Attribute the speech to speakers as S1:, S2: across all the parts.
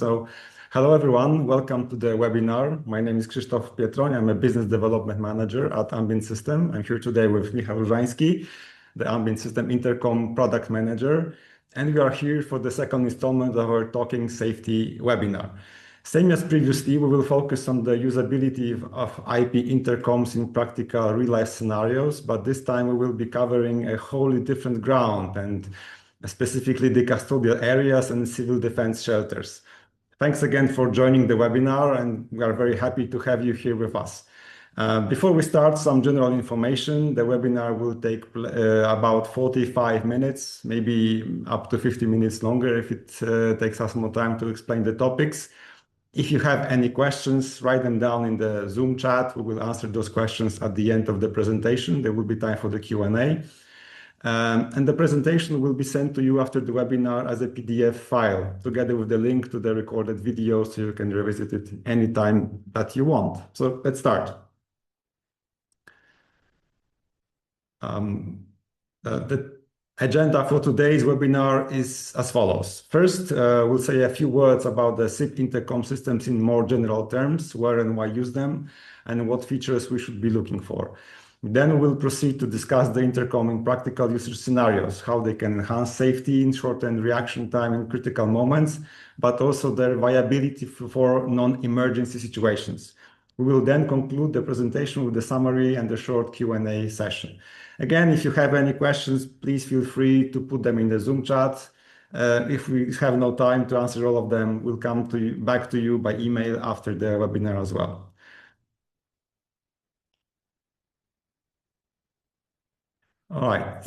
S1: So, hello everyone, welcome to the webinar. My name is Krzysztof Pietroń. I'm a business development manager at Ambient System. I'm here today with Michał Różański, the Ambient System Intercom product manager. And we are here for the second installment of our Talking Safety webinar. Same as previously, we will focus on the usability of IP intercoms in practical real-life scenarios, but this time we will be covering a wholly different ground, and specifically the custodial areas and civil defense shelters. Thanks again for joining the webinar, and we are very happy to have you here with us. Before we start, some general information. The webinar will take about 45 minutes, maybe up to 50 minutes longer if it takes us more time to explain the topics. If you have any questions, write them down in the Zoom chat. We will answer those questions at the end of the presentation. There will be time for the Q&A. And the presentation will be sent to you after the webinar as a PDF file, together with the link to the recorded video, so you can revisit it anytime that you want. So let's start. The agenda for today's webinar is as follows. First, we'll say a few words about the SIP intercom systems in more general terms, where and why use them, and what features we should be looking for. Then we'll proceed to discuss the intercom in practical usage scenarios, how they can enhance safety and shorten reaction time in critical moments, but also their viability for non-emergency situations. We will then conclude the presentation with a summary and a short Q&A session. Again, if you have any questions, please feel free to put them in the Zoom chat. If we have no time to answer all of them, we'll come back to you by email after the webinar as well. All right.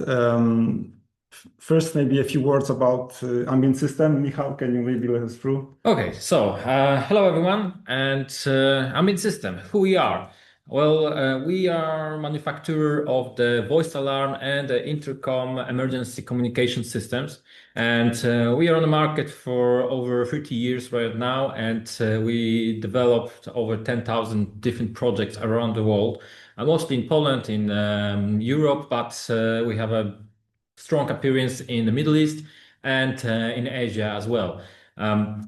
S1: First, maybe a few words about Ambient System. Michał, can you maybe let us through?
S2: Okay, so hello everyone, and Ambient System, who we are. Well, we are manufacturer of the voice alarm and the intercom emergency communication systems, and we are on the market for over 30 years right now, and we developed over 10,000 different projects around the world, mostly in Poland, in Europe, but we have a strong appearance in the Middle East and in Asia as well.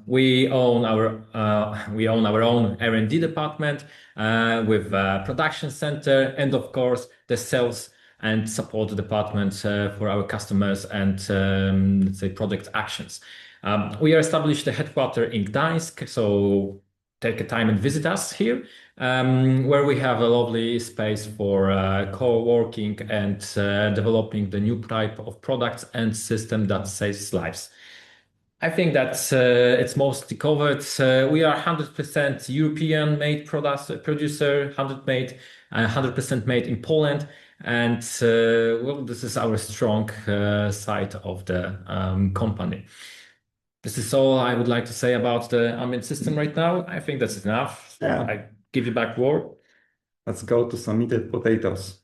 S2: We own our own R&D department with a production center, and of course the sales and support department for our customers and let's say product actions. We are established the headquarters in Gdańsk, so take a time and visit us here, where we have a lovely space for co-working and developing the new type of products and system that saves lives. I think that it's mostly covered. We are 100% European-made producer, 100% made in Poland, and well, this is our strong side of the company. This is all I would like to say about the Ambient System right now. I think that's enough.
S1: Yeah.
S2: I give you back word.
S1: Let's go to some meat and potatoes.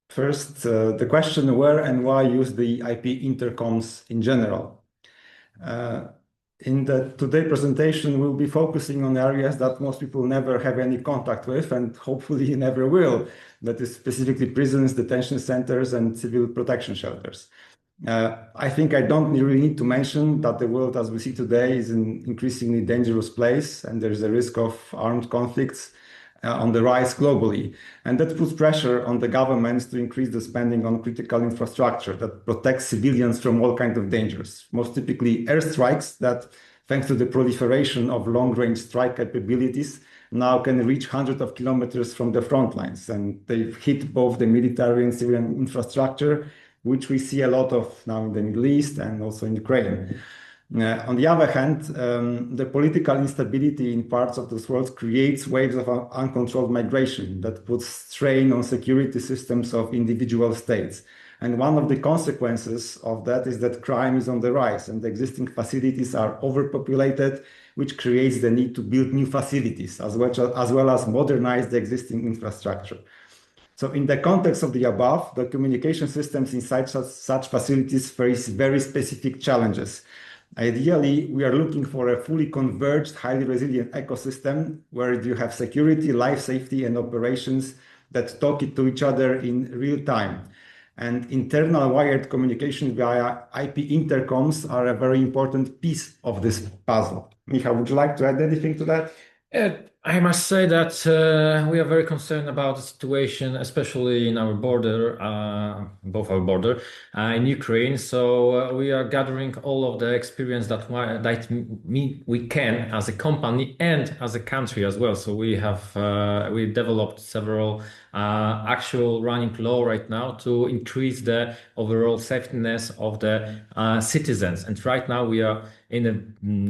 S1: First, the question where and why use the IP intercoms in general. In the today presentation, we'll be focusing on areas that most people never have any contact with and hopefully never will. That is specifically prisons, detention centers, and civil protection shelters. I think I don't really need to mention that the world as we see today is an increasingly dangerous place, and there is a risk of armed conflicts on the rise globally. And that puts pressure on the governments to increase the spending on critical infrastructure that protects civilians from all kinds of dangers, most typically airstrikes that, thanks to the proliferation of long-range strike capabilities, now can reach hundreds of kilometers from the front lines. And they've hit both the military and civilian infrastructure, which we see a lot of now in the Middle East and also in Ukraine. On the other hand, the political instability in parts of this world creates waves of uncontrolled migration that puts strain on security systems of individual states. And one of the consequences of that is that crime is on the rise and the existing facilities are overpopulated, which creates the need to build new facilities as well as modernize the existing infrastructure. So in the context of the above, the communication systems inside such facilities face very specific challenges. Ideally, we are looking for a fully converged, highly resilient ecosystem where you have security, life safety, and operations that talk to each other in real time. And internal wired communication via IP intercoms are a very important piece of this puzzle. Michał, would you like to add anything to that?
S2: I must say that we are very concerned about the situation, especially in our border, both our border, in Ukraine. So we are gathering all of the experience we can as a company and as a country as well. So we developed several actual running law right now to increase the overall safetyness of the citizens. And right now we are in the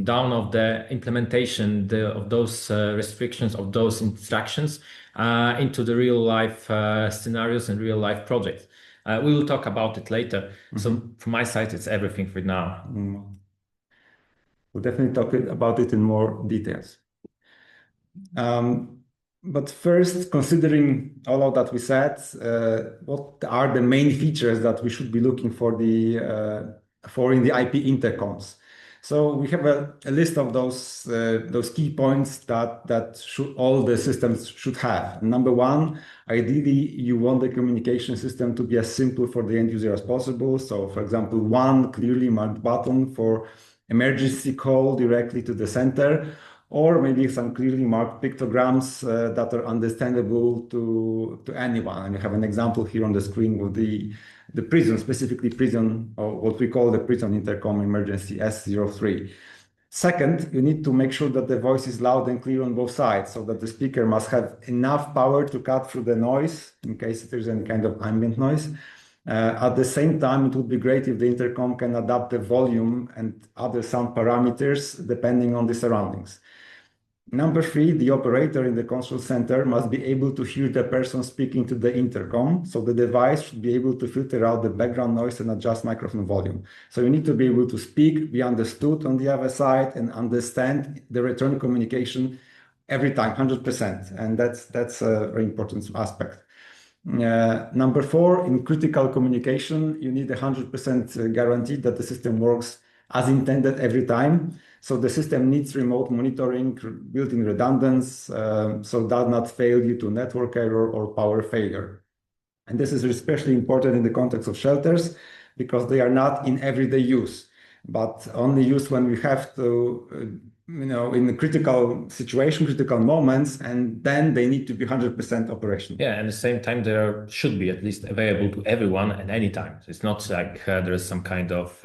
S2: down of the implementation of those restrictions, of those instructions into the real life scenarios and real life projects. We will talk about it later. So from my side, it's everything for now.
S1: We'll definitely talk about it in more details. But first, considering all of that we said, what are the main features that we should be looking for in the IP intercoms? So we have a list of those key points that all the systems should have. Number one, ideally, you want the communication system to be as simple for the end user as possible. So, for example, one clearly marked button for emergency call directly to the center, or maybe some clearly marked pictograms that are understandable to anyone. And you have an example here on the screen with the prison, specifically prison, or what we call the prison intercom emergency S03. Second, you need to make sure that the voice is loud and clear on both sides, so that the speaker must have enough power to cut through the noise in case there's any kind of ambient noise. At the same time, it would be great if the intercom can adapt the volume and other sound parameters depending on the surroundings. Number three, the operator in the control center must be able to hear the person speaking to the intercom, so the device should be able to filter out the background noise and adjust microphone volume. So you need to be able to speak, be understood on the other side, and understand the return communication every time, 100%. And that's a very important aspect. Number four, in critical communication, you need 100% guarantee that the system works as intended every time. So the system needs remote monitoring, built-in redundancy, so it does not fail due to network error or power failure. And this is especially important in the context of shelters because they are not in everyday use, but only used when we have to, in a critical situation, critical moments, and then they need to be 100% operational.
S2: Yeah, and at the same time, they should be at least available to everyone at any time. So it's not like there is some kind of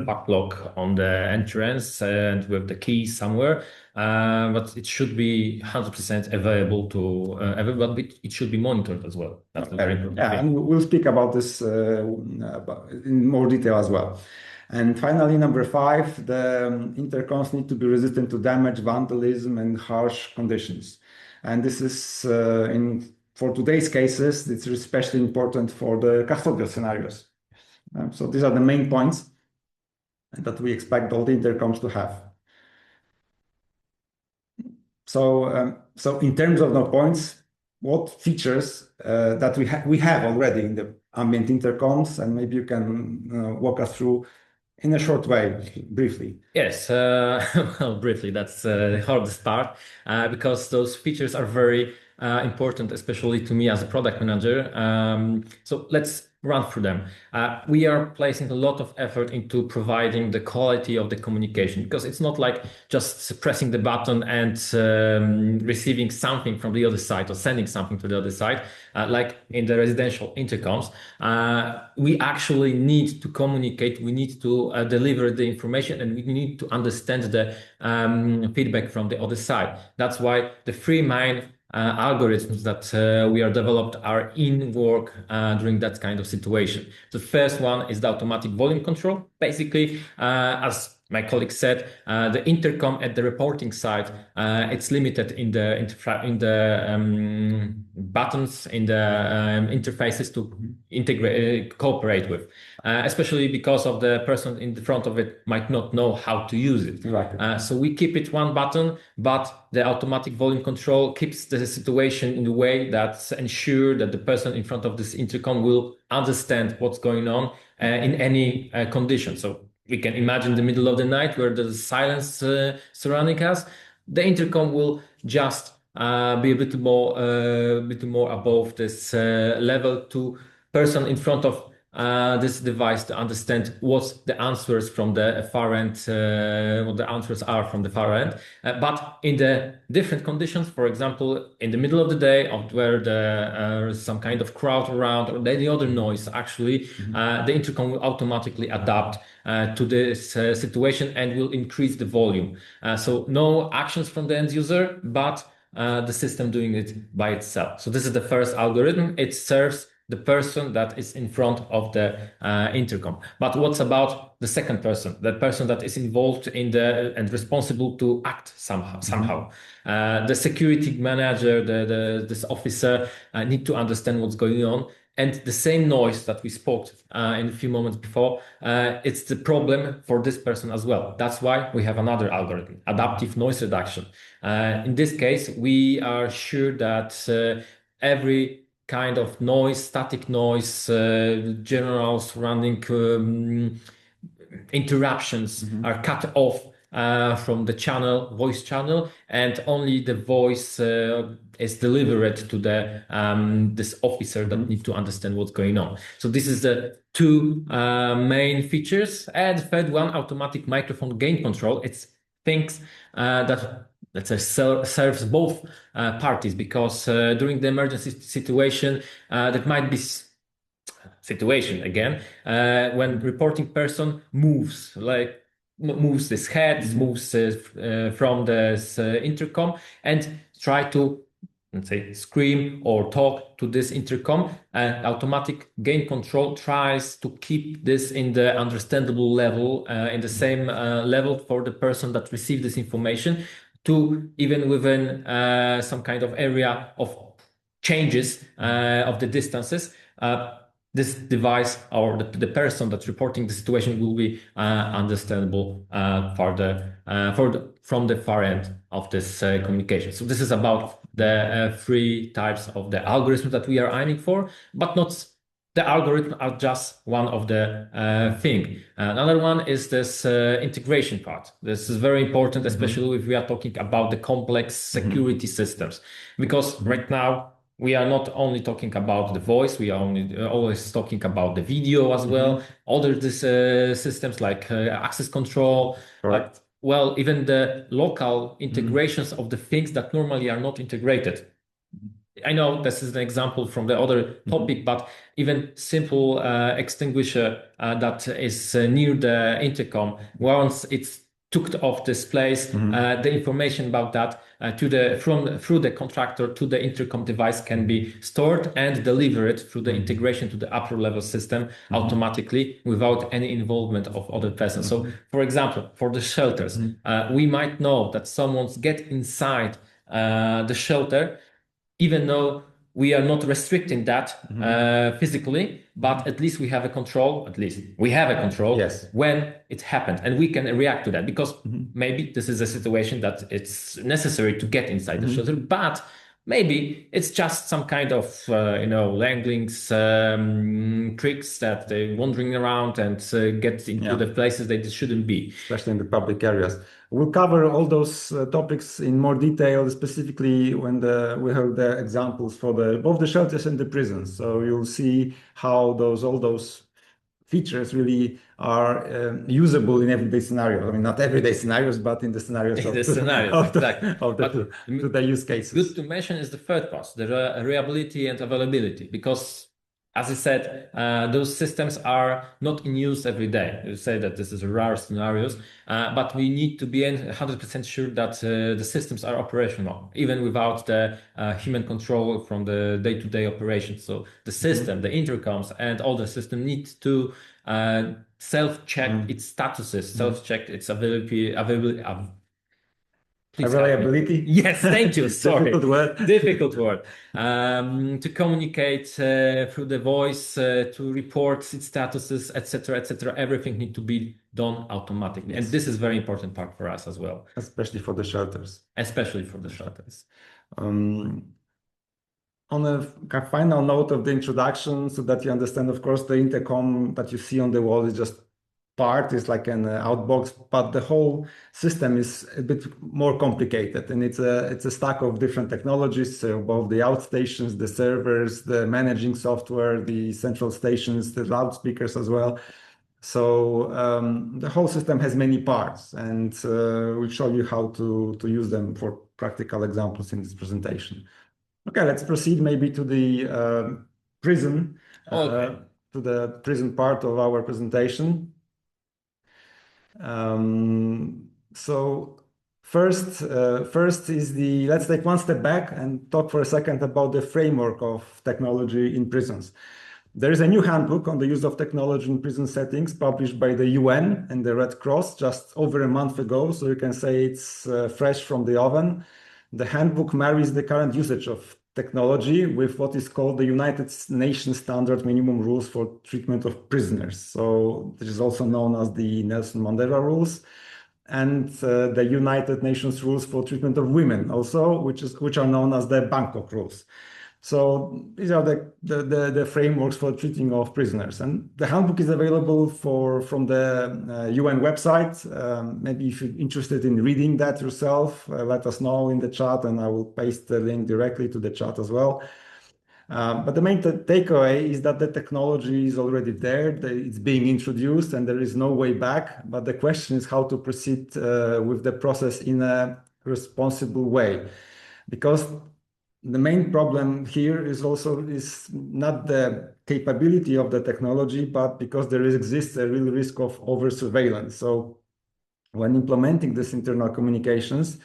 S2: backlog on the entrance and with the key somewhere, but it should be 100% available to everyone, but it should be monitored as well. That's very important.
S1: Yeah, and we'll speak about this in more detail as well. And finally, number five, the intercoms need to be resistant to damage, vandalism, and harsh conditions. And this is, for today's cases, it's especially important for the custodial scenarios. So these are the main points that we expect all the intercoms to have. So in terms of the points, what features that we have already in the ambient intercoms, and maybe you can walk us through in a short way, briefly.
S2: Yes, well, briefly, that's the hardest part because those features are very important, especially to me as a product manager. So let's run through them. We are placing a lot of effort into providing the quality of the communication because it's not like just pressing the button and receiving something from the other side or sending something to the other side. Like in the residential intercoms, we actually need to communicate, we need to deliver the information, and we need to understand the feedback from the other side. That's why the three main algorithms that we are developed are in work during that kind of situation. The first one is the automatic volume control. Basically, as my colleague said, the intercom at the reporting side, it's limited in the buttons in the interfaces to integrate, cooperate with, especially because of the person in the front of it might not know how to use it.
S1: Right.
S2: So we keep it one button, but the automatic volume control keeps the situation in a way that ensure that the person in front of this intercom will understand what's going on in any condition. So we can imagine the middle of the night where there's silence surrounding us. The intercom will just be a bit more above this level to person in front of this device to understand what the answers from the far end, what the answers are from the far end. But in the different conditions, for example, in the middle of the day, where there is some kind of crowd around or any other noise, actually, the intercom will automatically adapt to this situation and will increase the volume. So no actions from the end user, but the system doing it by itself. So this is the first algorithm. It serves the person that is in front of the intercom. But what's about the second person, the person that is involved in and responsible to act somehow? The security manager, this officer need to understand what's going on. And the same noise that we spoke in a few moments before, it's the problem for this person as well. That's why we have another algorithm, adaptive noise reduction. In this case, we are sure that every kind of noise, static noise, general surrounding interruptions are cut off from the channel, voice channel, and only the voice is delivered to the this officer that need to understand what's going on. So this is the two main features. And the third one, automatic microphone gain control. It's things that, let's say, serves both parties, because during the emergency situation, that might be situation again when reporting person moves, like moves his head, moves from this intercom and try to, let's say, scream or talk to this intercom. Automatic gain control tries to keep this in the understandable level, in the same level for the person that received this information, to even within some kind of area of changes of the distances. This device or the person that's reporting the situation will be understandable from the far end of this communication. So this is about the three types of the algorithms that we are aiming for, but not the algorithms are just one of the thing. Another one is this integration part. This is very important, especially if we are talking about the complex security systems, because right now we are not only talking about the voice, we are always talking about the video as well. Other systems like access control, well, even the local integrations of the things that normally are not integrated. I know this is an example from the other topic, but even simple extinguisher that is near the intercom, once it's took off this place, the information about that through the contractor to the intercom device can be stored and delivered through the integration to the upper level system automatically without any involvement of other persons. So, for example, for the shelters, we might know that someone's get inside the shelter, even though we are not restricting that physically, but at least we have a control,
S1: Yes.
S2: when it happened, and we can react to that, because maybe this is a situation that it's necessary to get inside the shelter, but maybe it's just some kind of, Langling's tricks that they're wandering around and get into the places they shouldn't be.
S1: Especially in the public areas. We'll cover all those topics in more detail, specifically when we have the examples for both the shelters and the prisons. So you'll see how all those features really are usable in everyday scenarios. I mean, not everyday scenarios, but in the scenarios of the use cases.
S2: Good to mention is the third part, the reliability and availability, because, as I said, those systems are not in use every day. You say that this is rare scenarios, but we need to be 100% sure that the systems are operational, even without the human control from the day-to-day operations. So the system, the intercoms, and all the system need to self-check its statuses, self-check its availability.
S1: Reliability.
S2: Yes, thank you. Sorry.
S1: Difficult word.
S2: Difficult word. To communicate through the voice, to report its statuses, etc., etc. Everything needs to be done automatically, and this is very important part for us as well.
S1: Especially for the shelters. On a final note of the introduction, so that you understand, of course, the intercom that you see on the wall is just part is like an outbox, but the whole system is a bit more complicated, and it's a stack of different technologies. So both the outstations, the servers, the managing software, the central stations, the loudspeakers as well. So the whole system has many parts, and we'll show you how to use them for practical examples in this presentation. Okay, let's proceed maybe to the prison,
S2: Okay.
S1: to the prison part of our presentation. So first is let's take one step back and talk for a second about the framework of technology in prisons. There is a new handbook on the use of technology in prison settings published by the UN and the Red Cross just over a month ago. So you can say it's fresh from the oven. The handbook marries the current usage of technology with what is called the United Nations Standard Minimum Rules for Treatment of Prisoners. So this is also known as the Nelson Mandela Rules, and the United Nations Rules for Treatment of Women also, which are known as the Bangkok Rules. So these are the frameworks for treating of prisoners. And the handbook is available from the UN website. Maybe if you're interested in reading that yourself, let us know in the chat, and I will paste the link directly to the chat as well. But the main takeaway is that the technology is already there, it's being introduced, and there is no way back. But the question is how to proceed with the process in a responsible way. Because the main problem here is not the capability of the technology, but because there exists a real risk of over surveillance. So when implementing this internal communications,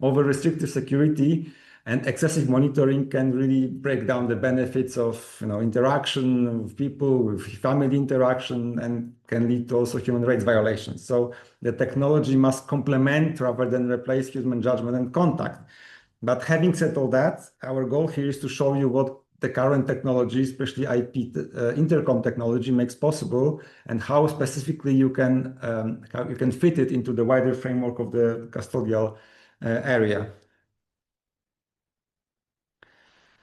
S1: over restrictive security and excessive monitoring can really break down the benefits of interaction with people, with family interaction, and can lead to also human rights violations. So the technology must complement rather than replace human judgment and contact. But having said all that, our goal here is to show you what the current technology, especially IP intercom technology, makes possible, and how specifically you can fit it into the wider framework of the custodial area.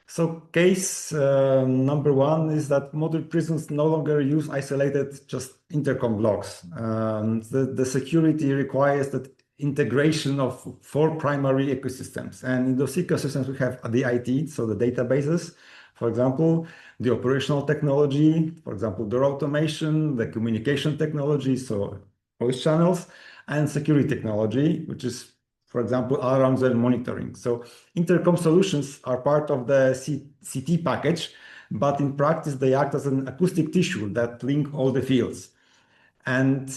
S1: So case number one is that modern prisons no longer use isolated just intercom blocks. The security requires that integration of 4 primary ecosystems. And in those ecosystems, we have the IT, so the databases, for example, the operational technology, for example, door automation, the communication technology, so voice channels, and security technology, which is, for example, alarms and monitoring. So intercom solutions are part of the CT package, but in practice, they act as an acoustic tissue that link all the fields. And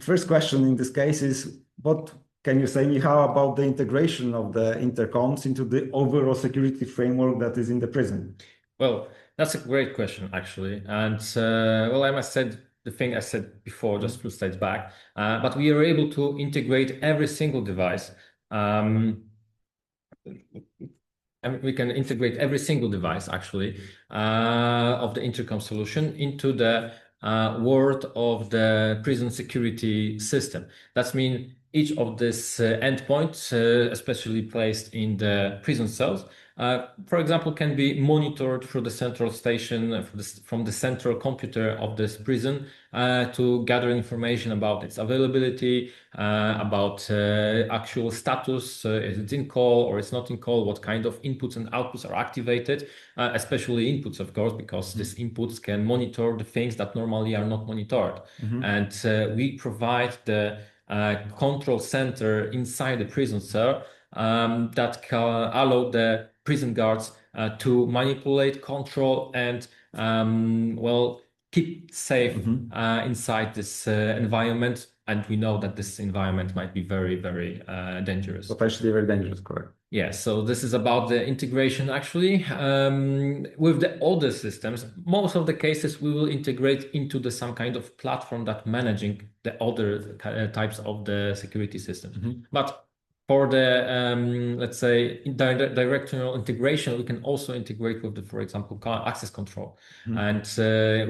S1: first question in this case is, what can you say, Michał, about the integration of the intercoms into the overall security framework that is in the prison?
S2: Well, that's a great question, actually. And well, I must say the thing I said before, just a few slides back, but we are able to integrate every single device. And we can integrate every single device, actually, of the intercom solution into the world of the prison security system. That means each of these endpoints, especially placed in the prison cells, for example, can be monitored through the central station from the central computer of this prison to gather information about its availability, about actual status, is it in call or it's not in call, what kind of inputs and outputs are activated, especially inputs, of course, because these inputs can monitor the things that normally are not monitored. And we provide the control center inside the prison cell that can allow the prison guards to manipulate, control, and well, keep safe inside this environment. And we know that this environment might be very, very dangerous.
S1: Potentially very dangerous, correct?
S2: Yeah, so this is about the integration actually. With the older systems, most of the cases we will integrate into some kind of platform that managing the other types of the security systems. But for the, let's say, directional integration, we can also integrate with the, for example, access control. And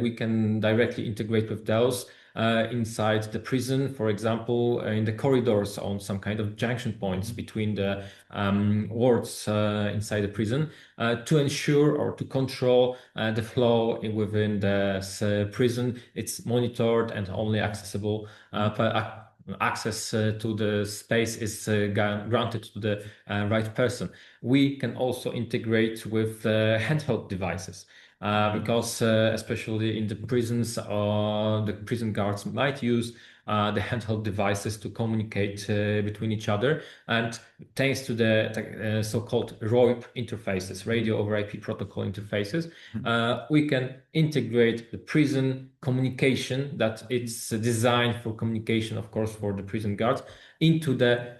S2: we can directly integrate with those. inside the prison, for example, in the corridors on some kind of junction points between the wards inside the prison to ensure or to control the flow within the prison. It's monitored and only accessible access to the space is granted to the right person. We can also integrate with handheld devices. Because especially in the prisons, the prison guards might use the handheld devices to communicate between each other. And thanks to the so-called ROIP interfaces, radio over IP protocol interfaces, we can integrate the prison communication that it's designed for communication, of course, for the prison guards into the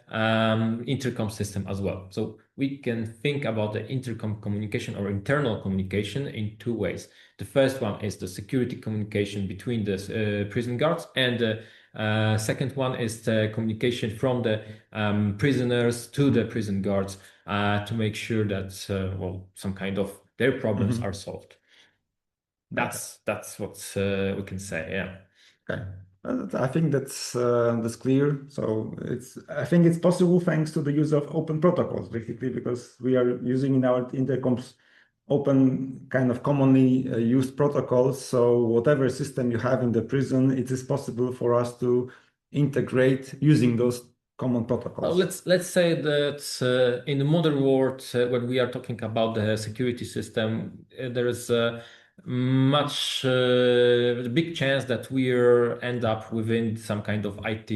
S2: intercom system as well. So we can think about the intercom communication or internal communication in two ways. The first one is the security communication between the prison guards, and the second one is the communication from the prisoners to the prison guards to make sure that some kind of their problems are solved. That's what we can say. Yeah.
S1: Okay. I think that's clear. So I think it's possible thanks to the use of open protocols, basically, because we are using in our intercoms open kind of commonly used protocols. So whatever system you have in the prison, it is possible for us to integrate using those common protocols.
S2: Let's say that in the modern world, when we are talking about the security system, there is much big chance that we end up within some kind of IT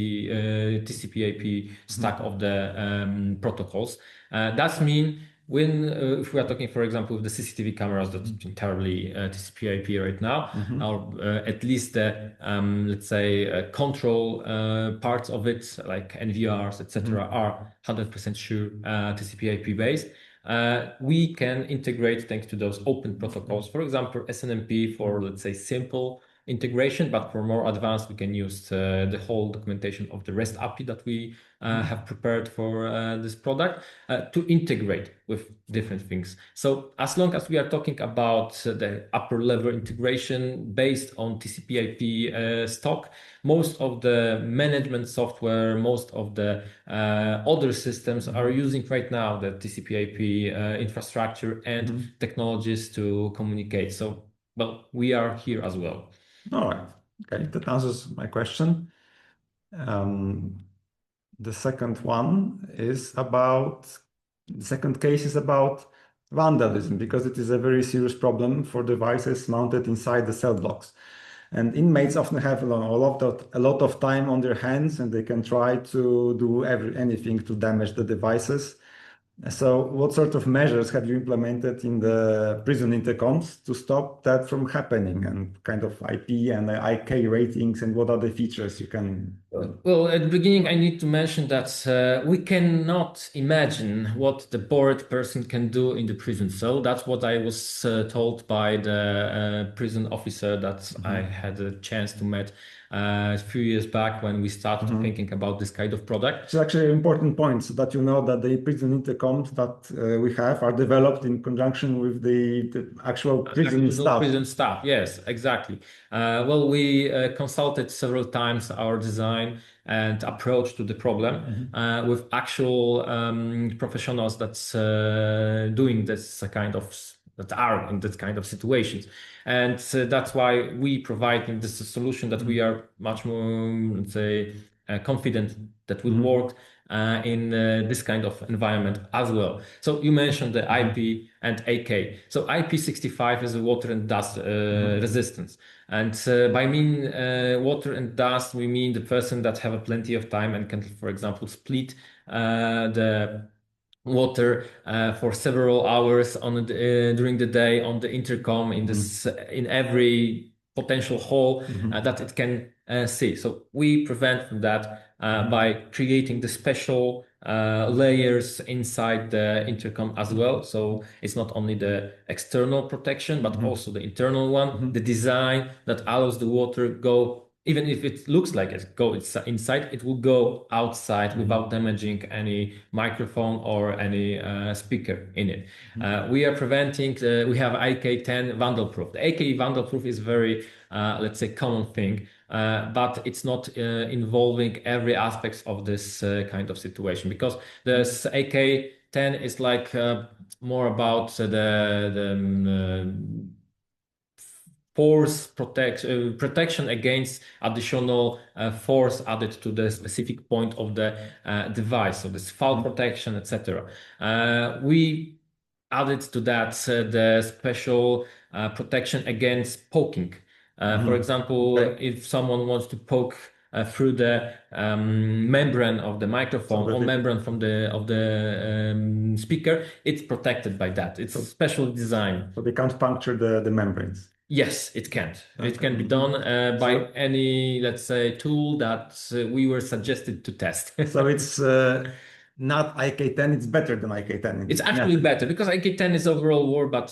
S2: TCP/IP stack of the protocols. That means when if we are talking, for example, with the CCTV cameras that's entirely TCP/IP right now, or at least the let's say control parts of it, like NVRs, etc., are 100% sure TCP/IP based. We can integrate thanks to those open protocols. For example, SNMP for, let's say, simple integration, but for more advanced, we can use the whole documentation of the REST API that we have prepared for this product to integrate with different things. So as long as we are talking about the upper level integration based on TCP/IP stock, most of the management software, most of the other systems are using right now the TCP/IP infrastructure and technologies to communicate. So, well, we are here as well.
S1: All right. Okay, that answers my question. The second case is about vandalism, because it is a very serious problem for devices mounted inside the cell blocks. And inmates often have a lot of time on their hands, and they can try to do anything to damage the devices. So what sort of measures have you implemented in the prison intercoms to stop that from happening, and kind of IP and IK ratings, and what are the features you can?
S2: Well, at the beginning, I need to mention that we cannot imagine what the bored person can do in the prison cell. That's what I was told by the prison officer that I had a chance to meet a few years back when we started thinking about this kind of product.
S1: It's actually an important point, so that you know that the prison intercoms that we have are developed in conjunction with the actual prison staff.
S2: Prison staff, yes, exactly. Well, we consulted several times our design and approach to the problem with actual professionals that's doing this kind of that are in this kind of situations, and that's why we provide this solution that we are much more, let's say, confident that will work in this kind of environment as well. So you mentioned the IP and AK. So IP65 is a water and dust resistance. And by water and dust, we mean the person that have a plenty of time and can, for example, split the water for several hours during the day on the intercom in every potential hole that it can see. So we prevent that by creating the special layers inside the intercom as well. So it's not only the external protection, but also the internal one, the design that allows the water go. Even if it looks like it goes inside, it will go outside without damaging any microphone or any speaker in it. We are preventing, we have AK10 vandal proof. The AK vandal proof is very, let's say, common thing. but it's not involving every aspect of this kind of situation, because this AK-10 is like more about the force protection against additional force added to the specific point of the device, so this fall protection, etc. We added to that the special protection against poking. For example, if someone wants to poke through the membrane of the microphone or membrane from the speaker, it's protected by that. It's specially designed.
S1: So they can't puncture the membranes.
S2: Yes, it can't. It can be done by any, let's say, tool that we were suggested to test.
S1: So it's not IK10, it's better than IK10.
S2: It's actually better, because IK10 is overall war, but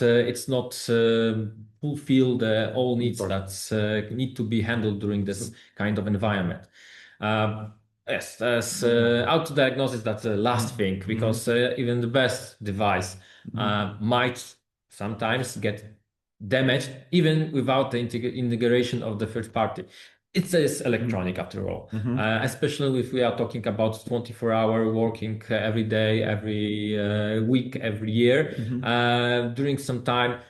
S2: it's not fulfill all needs that need to be handled during this kind of environment. Yes, as auto diagnosis, that's the last thing, because even the best device might sometimes get damaged even without the integration of the third party. It is electronic after all, especially if we are talking about 24-hour working every day, every week, every year. During some time,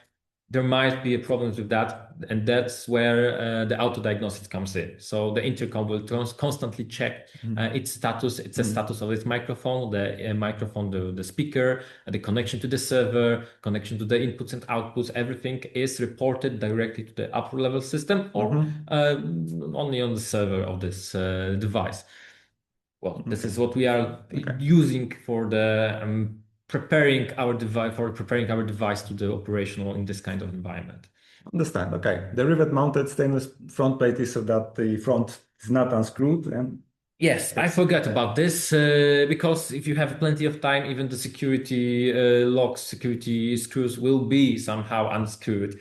S2: there might be a problem with that, and that's where the auto diagnosis comes in. So the intercom will constantly check its status. It's a status of its microphone, the speaker, the connection to the server, connection to the inputs and outputs. Everything is reported directly to the upper level system, or only on the server of this device. Well, this is what we are using for the preparing our device to the operational in this kind of environment.
S1: Understand. Okay. The rivet-mounted stainless front plate is so that the front is not unscrewed. And
S2: yes, I forgot about this because if you have plenty of time, even the security locks, security screws will be somehow unscrewed.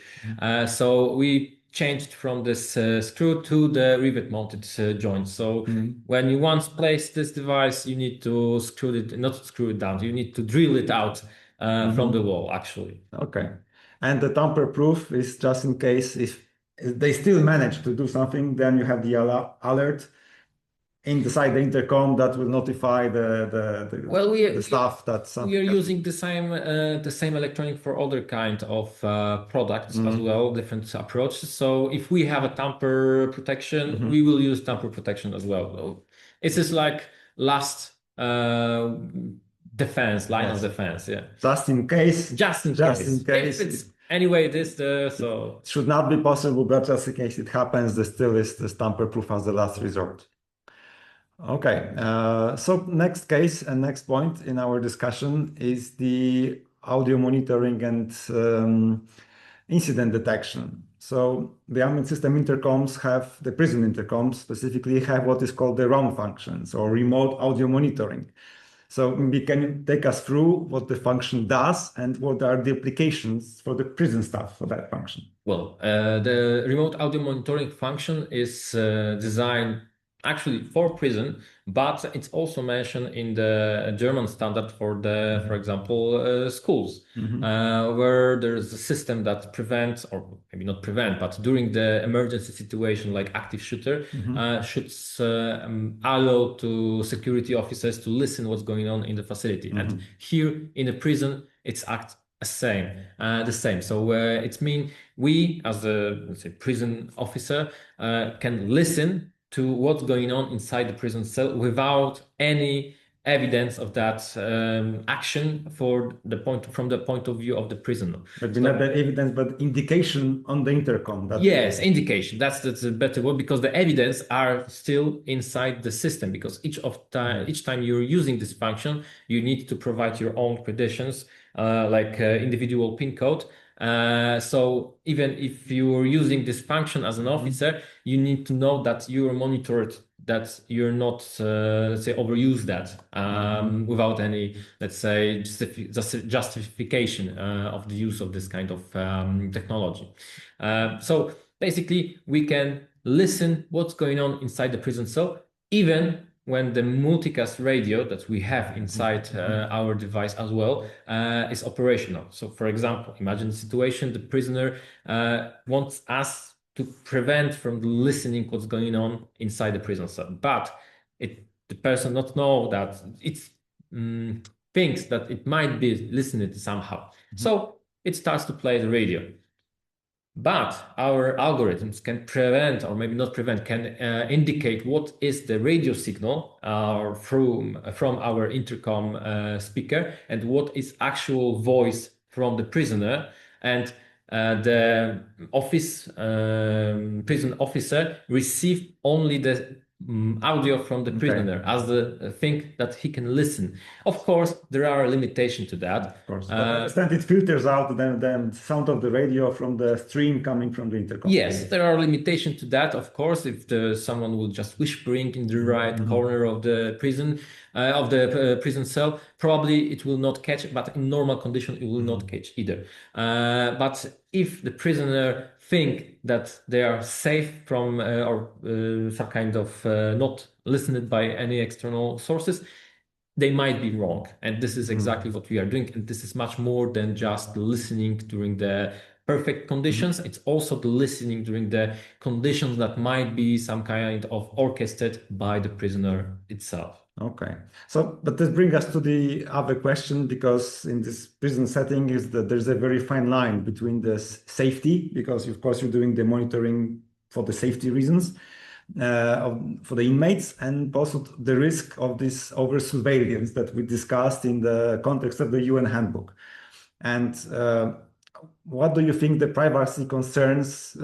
S2: So we changed from this screw to the rivet-mounted joint. So when you once place this device, you need to not screw it down. You need to drill it out from the wall, actually.
S1: Okay. And the tamper-proof is just in case if they still manage to do something, then you have the alert inside the intercom that will notify the staff that
S2: we are using the same electronic for other kind of products as well, different approaches. So if we have a tamper protection, we will use tamper protection as well. So it is like last defense, line of defense. Yeah.
S1: Just in case.
S2: Just in case. If it's anyway, so
S1: it should not be possible, but just in case it happens, there still is the tamper proof as the last resort. Okay, so next case and next point in our discussion is the audio monitoring and incident detection. So the ambient system intercoms the prison intercoms specifically have what is called the ROM functions, or remote audio monitoring. So maybe can you take us through what the function does and what are the applications for the prison staff for that function?
S2: Well, the remote audio monitoring function is designed actually for prison, but it's also mentioned in the German standard for example, schools, where there's a system that prevents, or maybe not prevent, but during the emergency situation like active shooter, should allow to security officers to listen what's going on in the facility. And here in the prison, it's the same. So it means we, as a, let's say, prison officer, can listen to what's going on inside the prison cell without any evidence of that action from the point of view of the prisoner.
S1: But not the evidence, but indication on the intercom.
S2: Yes, indication. That's a better word, because the evidence are still inside the system. Because each time you're using this function, you need to provide your own credentials, like individual PIN code. So even if you're using this function as an officer, you need to know that you are monitored, that you're not, let's say, overuse that without any, let's say, justification of the use of this kind of technology. So basically, we can listen what's going on inside the prison cell, even when the multicast radio that we have inside our device as well is operational. So for example, imagine the situation, the prisoner wants us to prevent from listening what's going on inside the prison cell. But the person not know that it's thinks that it might be listening somehow. So it starts to play the radio. But our algorithms can prevent, or maybe not prevent, can indicate what is the radio signal from our intercom speaker and what is actual voice from the prisoner. And the prison officer received only the audio from the prisoner as the thing that he can listen. Of course, there are limitations to that.
S1: Of course, but I understand it filters out the sound of the radio from the stream coming from the intercom.
S2: Yes, there are limitations to that. Of course, if someone will just whispering in the right corner of the prison prison cell, probably it will not catch. But in normal condition, it will not catch either. But if the prisoner think that they are safe from some kind of not listened by any external sources, they might be wrong. And this is exactly what we are doing. And this is much more than just listening during the perfect conditions. It's also the listening during the conditions that might be some kind of orchestrated by the prisoner itself.
S1: Okay. So, but this brings us to the other question, because in this prison setting is that there's a very fine line between the safety, because of course you're doing the monitoring for the safety reasons for the inmates, and also the risk of this over surveillance that we discussed in the context of the UN handbook. And what do you think the privacy concerns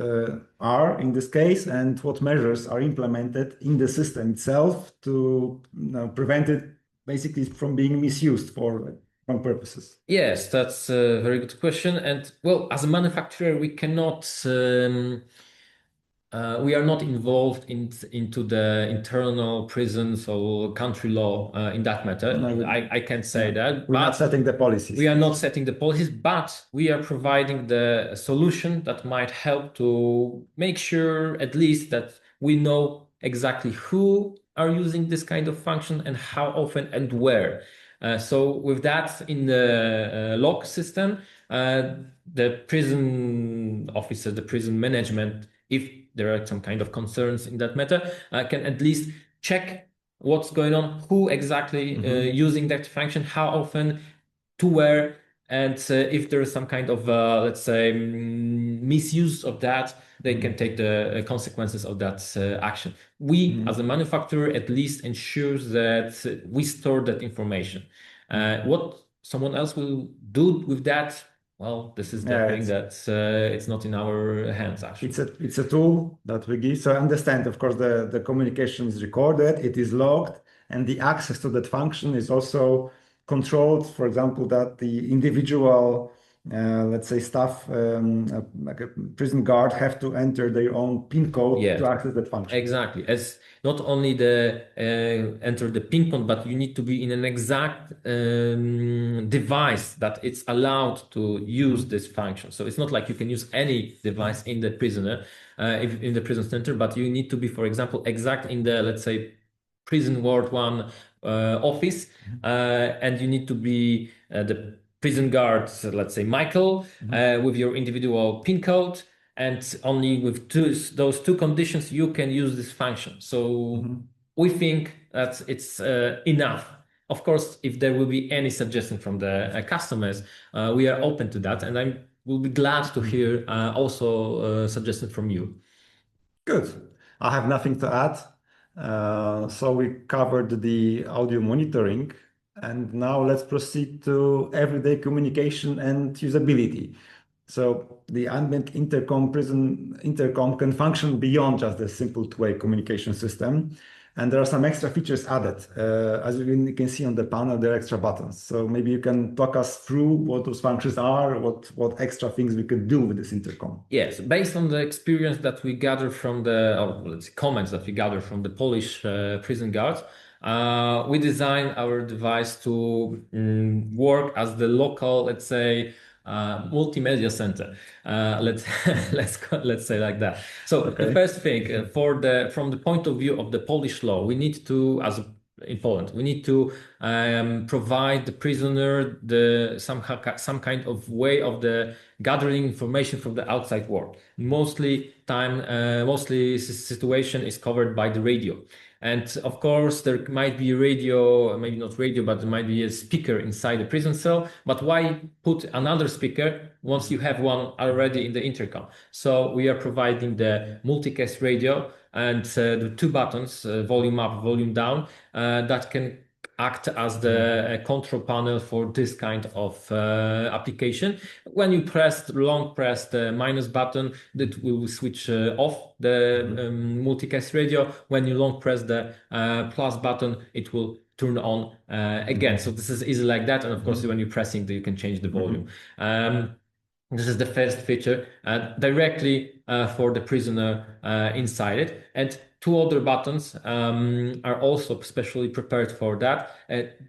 S1: are in this case, and what measures are implemented in the system itself to prevent it basically from being misused for wrong purposes?
S2: Yes, that's a very good question. And well, as a manufacturer, we cannot we are not involved into the internal prisons or country law in that matter. No, I can't say that.
S1: We're not setting the policies.
S2: We are not setting the policies, but we are providing the solution that might help to make sure at least that we know exactly who are using this kind of function and how often and where. So with that in the log system, the prison officer, the prison management, if there are some kind of concerns in that matter, can at least check what's going on, who exactly using that function, how often, to where, and if there is some kind of, let's say, misuse of that, they can take the consequences of that action. We, as a manufacturer, at least ensures that we store that information. What someone else will do with that, well, this is the thing that it's not in our hands, actually.
S1: It's a tool that we give. So I understand, of course, the communication is recorded, it is logged, and the access to that function is also controlled. For example, that the individual, let's say, staff, like a prison guard, have to enter their own PIN code to access that function.
S2: Exactly. As not only the enter the PIN code, but you need to be in an exact device that it's allowed to use this function. So it's not like you can use any device in the prisoner, in the prison center, but you need to be, for example, exact in the, let's say, prison ward 1 office, and you need to be the prison guard, let's say Michael, with your individual PIN code, and only with those two conditions you can use this function. So we think that it's enough. Of course, if there will be any suggestion from the customers, we are open to that, and I will be glad to hear also suggestions from you.
S1: Good. I have nothing to add. So we covered the audio monitoring, and now let's proceed to everyday communication and usability. So the ambient prison intercom can function beyond just a simple two-way communication system. And there are some extra features added. As you can see on the panel, there are extra buttons. So maybe you can talk us through what those functions are, what extra things we could do with this intercom.
S2: Yes, based on the experience that we gather from let's say, comments that we gather from the Polish prison guards, we designed our device to work as the local, let's say, multimedia center. Let's say like that. So the first thing from the point of view of the Polish law, we need to, in Poland, we need to provide the prisoner some kind of way of the gathering information from the outside world. Mostly situation is covered by the radio. And of course, there might be a radio, maybe not radio, but there might be a speaker inside the prison cell. But why put another speaker once you have one already in the intercom? So we are providing the multicast radio and the two buttons, volume up, volume down, that can act as the control panel for this kind of application. When you long press the minus button, that will switch off the multicast radio. When you long press the plus button, it will turn on again. So this is easy like that. And of course, when you're pressing, you can change the volume. This is the first feature directly for the prisoner inside it. And two other buttons are also specially prepared for that.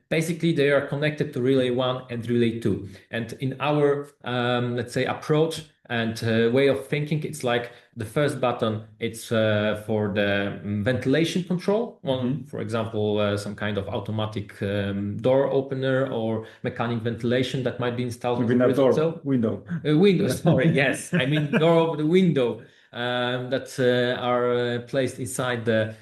S2: Basically, they are connected to relay 1 and relay 2. And in our, let's say, approach and way of thinking, it's like the first button, it's for the ventilation control. For example, some kind of automatic door opener or mechanic ventilation that might be installed in the prison cell. Window, sorry, yes. I mean door of the window that are placed inside the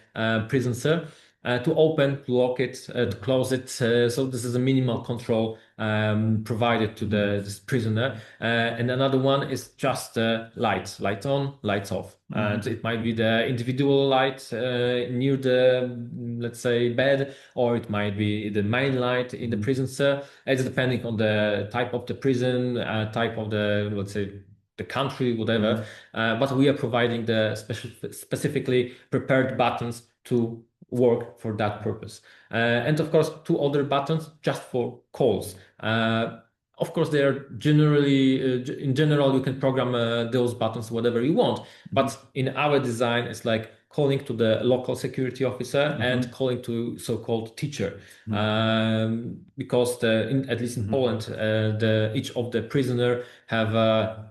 S2: prison cell. To open, to lock it, to close it. So this is a minimal control provided to this prisoner. And another one is just lights on, lights off. And it might be the individual light near the, let's say, bed, or it might be the main light in the prison cell. It's depending on the type of the prison, type of the, let's say, the country, whatever. But we are providing the specifically prepared buttons to work for that purpose. And of course, two other buttons just for calls. Of course, they are generally, in general, you can program those buttons whatever you want. But in our design, it's like calling to the local security officer and calling to so-called teacher. Because at least in Poland, each of the prisoner have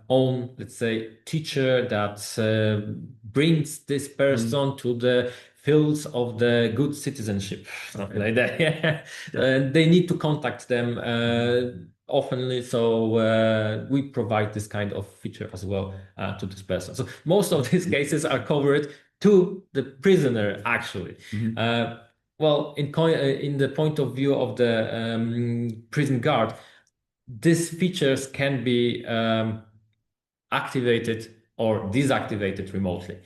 S2: own, let's say, teacher that brings this person to the fields of the good citizenship, something like that. And they need to contact them oftenly, so we provide this kind of feature as well to this person. So most of these cases are covered to the prisoner, actually. Well, in the point of view of the prison guard, these features can be activated or deactivated remotely.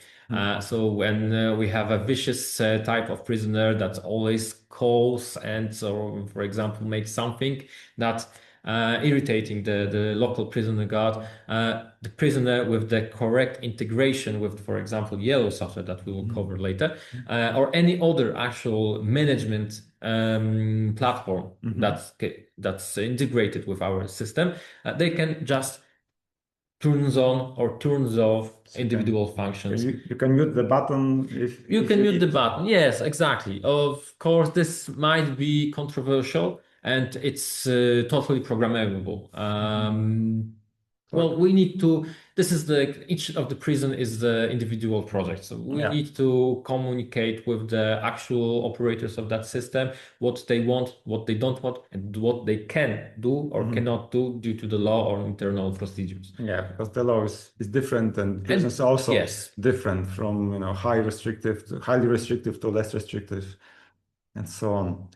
S2: So when we have a vicious type of prisoner that always calls and, so, for example, makes something that irritating the local prisoner guard, the prisoner with the correct integration with, for example, yellow software that we will cover later, or any other actual management platform that's integrated with our system, they can just turns on or turns off individual functions.
S1: You can mute the button if
S2: you can mute the button. Yes, exactly. Of course, this might be controversial and it's totally programmable. Well, we need to, this is each of the prison is the individual project. So we need to communicate with the actual operators of that system, what they want, what they don't want, and what they can do or cannot do due to the law or internal procedures.
S1: Yeah, because the law is different and prison is also different from, highly restrictive to less restrictive and so on.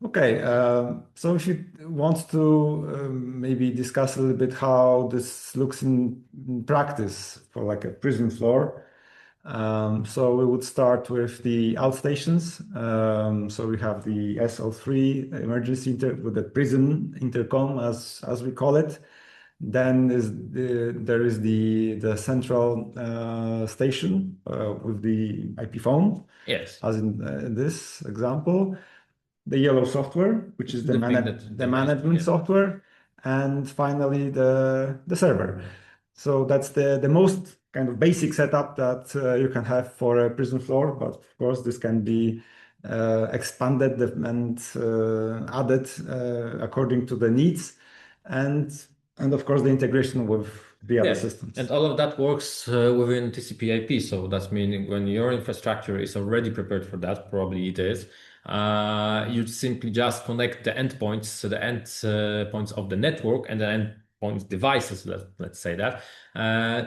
S1: Okay, so if you want to maybe discuss a little bit how this looks in practice for like a prison floor. So we would start with the outstations. So we have the SO3 emergency with the prison intercom, as we call it. Then there is the central station with the IP phone.
S2: Yes.
S1: As in this example. The yellow software, which is the management software, and finally the server. So that's the most kind of basic setup that you can have for a prison floor, but of course this can be expanded and added according to the needs, and of course the integration with the other systems.
S2: And all of that works within TCP/IP. So that's meaning when your infrastructure is already prepared for that, probably it is. You simply just connect the endpoints, so the endpoints of the network, and then point devices, let's say that.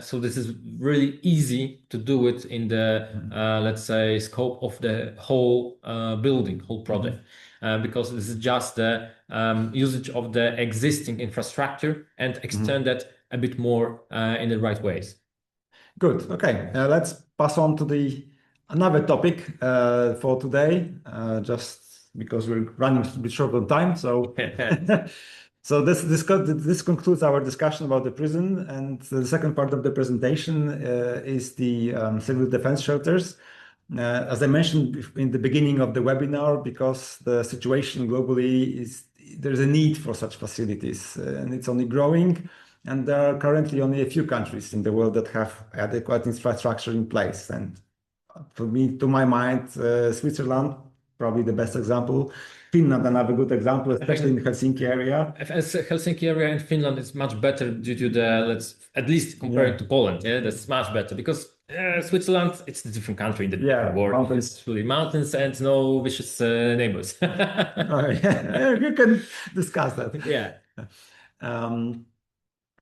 S2: So this is really easy to do it in the, let's say, scope of the whole building, whole project. Because this is just the usage of the existing infrastructure and extend that a bit more in the right ways.
S1: Good. Okay. Let's pass on to the another topic for today, just because we're running a bit short on time. So, so this concludes our discussion about the prison, and the second part of the presentation is the civil defense shelters. As I mentioned in the beginning of the webinar, because the situation globally is there's a need for such facilities, and it's only growing. And there are currently only a few countries in the world that have adequate infrastructure in place. And for me, to my mind, Switzerland, probably the best example. Finland, another good example, especially in the Helsinki area.
S2: As Helsinki area in Finland is much better due to the, let's at least compared to Poland, that's much better because Switzerland, it's a different country in the different world.
S1: Mountains.
S2: It's really mountains and no vicious neighbors.
S1: You can discuss that.
S2: Yeah.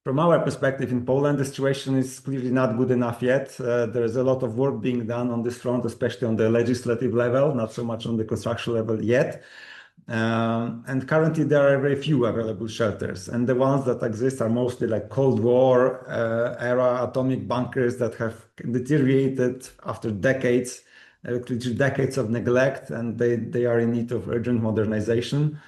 S1: From our perspective in Poland, the situation is clearly not good enough yet. There is a lot of work being done on this front, especially on the legislative level, not so much on the construction level yet. And currently, there are very few available shelters, and the ones that exist are mostly like Cold War era atomic bunkers that have deteriorated after decades, literally decades of neglect, and they are in need of urgent modernization.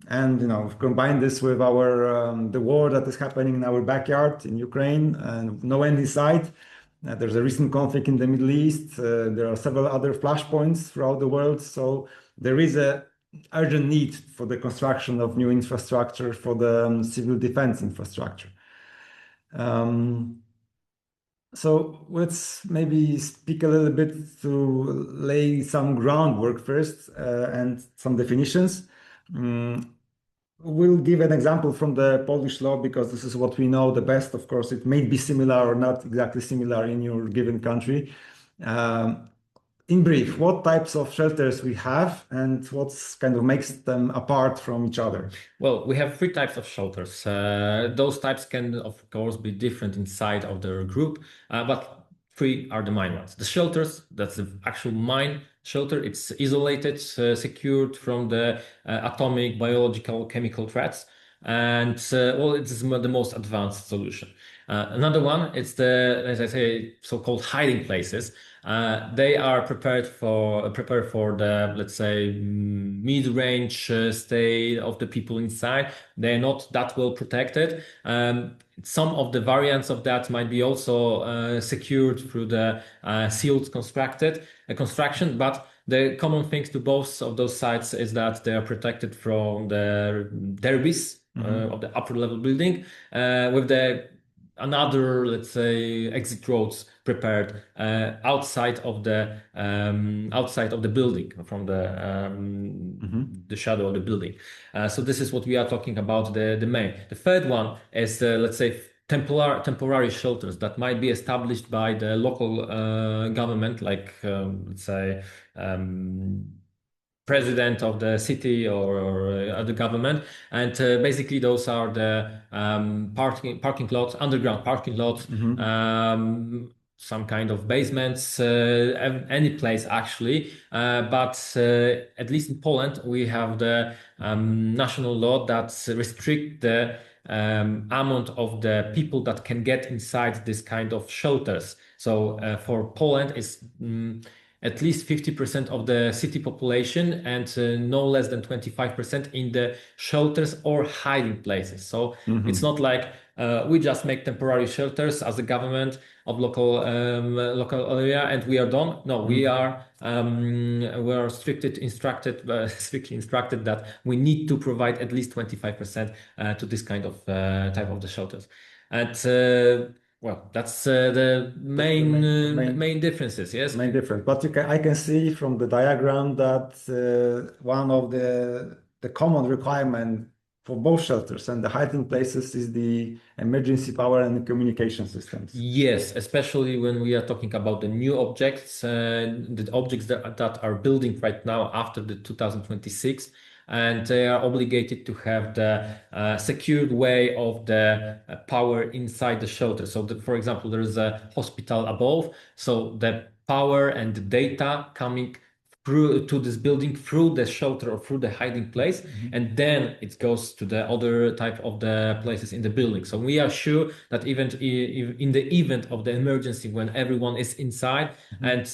S1: And combine this with our the war that is happening in our backyard in Ukraine, and no end in sight. There's a recent conflict in the Middle East. There are several other flashpoints throughout the world. So there is a urgent need for the construction of new infrastructure for the civil defense infrastructure. So let's maybe speak a little bit to lay some groundwork first and some definitions. We'll give an example from the Polish law because this is what we know the best. Of course, it may be similar or not exactly similar in your given country. In brief, what types of shelters we have and what's kind of makes them apart from each other?
S2: Well, we have three types of shelters. Those types can, of course, be different inside of their group, but three are the main ones. The shelters, that's the actual mine shelter. It's isolated, secured from the atomic, biological, chemical threats. And well, it is the most advanced solution. Another one, it's the, as I say, so-called hiding places. They are prepared for the, let's say, mid-range stay of the people inside. They're not that well protected. Some of the variants of that might be also secured through the sealed construction, but the common things to both of those sites is that they are protected from the derbies of the upper level building with the another, let's say, exit roads prepared outside of the building from the shadow of the building. So this is what we are talking about. The main. The third one is let's say temporary shelters that might be established by the local government, like let's say. President of the city or the government, and basically those are the parking lots, underground parking lots, some kind of basements, any place actually. But at least in Poland, we have the national law that restrict the amount of the people that can get inside this kind of shelters. So for Poland, it's at least 50% of the city population and no less than 25% in the shelters or hiding places. So it's not like we just make temporary shelters as a government of local area and we are done. No, we are strictly instructed that we need to provide at least 25% to this kind of type of the shelters. And well, that's the main differences, yes?
S1: Main difference. But I can see from the diagram that one of the common requirement for both shelters and the hiding places is the emergency power and the communication systems.
S2: Yes, especially when we are talking about the new objects, the objects that are building right now after the 2026. and they are obligated to have the secured way of the power inside the shelter. So, for example, there is a hospital above, so the power and the data coming through to this building through the shelter or through the hiding place, and then it goes to the other type of the places in the building. So we are sure that even in the event of the emergency, when everyone is inside, and